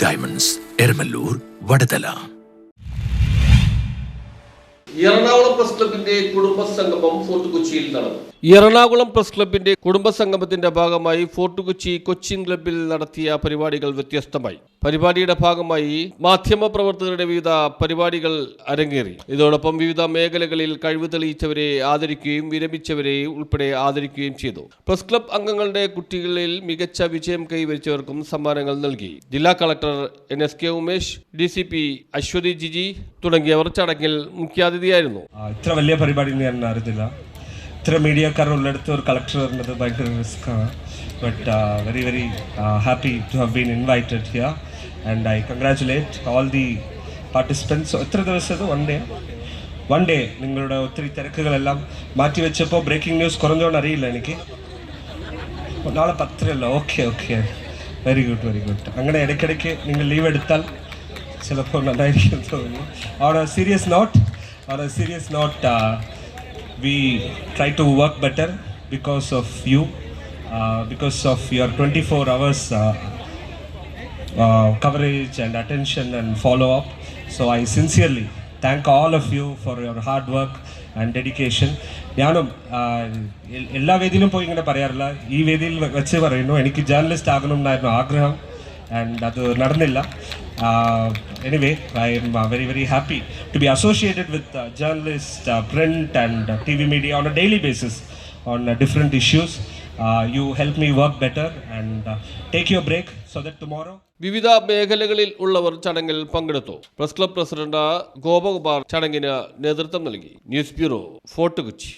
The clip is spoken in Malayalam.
ഡയമണ്ട്സ്, എരമല്ലൂർ, വടതല. എറണാകുളം പ്രസ് ക്ലബിന്റെ കുടുംബസംഗമം ഫോർട്ട് കൊച്ചിയിൽ നടന്നു. എറണാകുളം പ്രസ് ക്ലബിന്റെ കുടുംബസംഗമത്തിന്റെ ഭാഗമായി ഫോർട്ട് കൊച്ചി കൊച്ചിൻ ക്ലബിൽ നടത്തിയ പരിപാടികൾ വ്യത്യസ്തമായി. പരിപാടിയുടെ ഭാഗമായി മാധ്യമപ്രവർത്തകരുടെ വിവിധ പരിപാടികൾ അരങ്ങേറി. ഇതോടൊപ്പം വിവിധ മേഖലകളിൽ കഴിവ് തെളിയിച്ചവരെ ആദരിക്കുകയും വിരമിച്ചവരെ ഉൾപ്പെടെ ആദരിക്കുകയും ചെയ്തു. പ്രസ് ക്ലബ് അംഗങ്ങളുടെ കുട്ടികളിൽ മികച്ച വിജയം കൈവരിച്ചവർക്കും സമ്മാനങ്ങൾ നൽകി. ജില്ലാ collector NSK Umesh, DCP Aswathy Giji തുടങ്ങിയവർ ചടങ്ങിൽ മുഖ്യാതിഥിയായിരുന്നു. ഇത്ര വലിയ പരിപാടി ഞാൻ അറിഞ്ഞില്ല. ഇത്ര മീഡിയക്കാർ ഉള്ളിടത്ത് ഒരു കളക്ടർ വരുന്നത് ഭയങ്കര റിസ്ക്കാണ്. But very very happy to have been invited here and I congratulate all the participants. എത്ര ദിവസം? വൺ ഡേ നിങ്ങളുടെ ഒത്തിരി തിരക്കുകളെല്ലാം മാറ്റിവെച്ചപ്പോൾ ബ്രേക്കിംഗ് ന്യൂസ് കുറഞ്ഞോണ്ട് അറിയില്ല എനിക്ക്. നാളെ 10 ഓക്കെ വെരി ഗുഡ്. അങ്ങനെ ഇടയ്ക്കിടയ്ക്ക് നിങ്ങൾ ലീവ് എടുത്താൽ ചിലപ്പോൾ നന്നായിരിക്കും തോന്നുന്നു. On a serious note, we try to work better because of you, because of your 24 hours coverage and attention and follow-up. So I sincerely thank all of you for your hard work and dedication. ഞാനും എല്ലാ വേദിയിലും പോയി ഇങ്ങനെ പറയാറില്ല, ഈ വേദിയിൽ വെച്ച് പറയുന്നു. എനിക്ക് ജേർണലിസ്റ്റ് ആകണം എന്നായിരുന്നു ആഗ്രഹം, ആൻഡ് അത് നടന്നില്ല. Anyway, I am very very happy to be associated with journalists, print and TV media on a daily basis on different issues. You help me work better and take your break so that tomorrow. വിവിധ മേഖലകളിൽ ഉള്ളവർ ചടങ്ങിൽ പങ്കെടുത്തു. പ്രസ് ക്ലബ് പ്രസിഡന്റ് ഗോപകുമാർ ചടങ്ങിന് നേതൃത്വം നൽകി. News bureau, fort Kochi.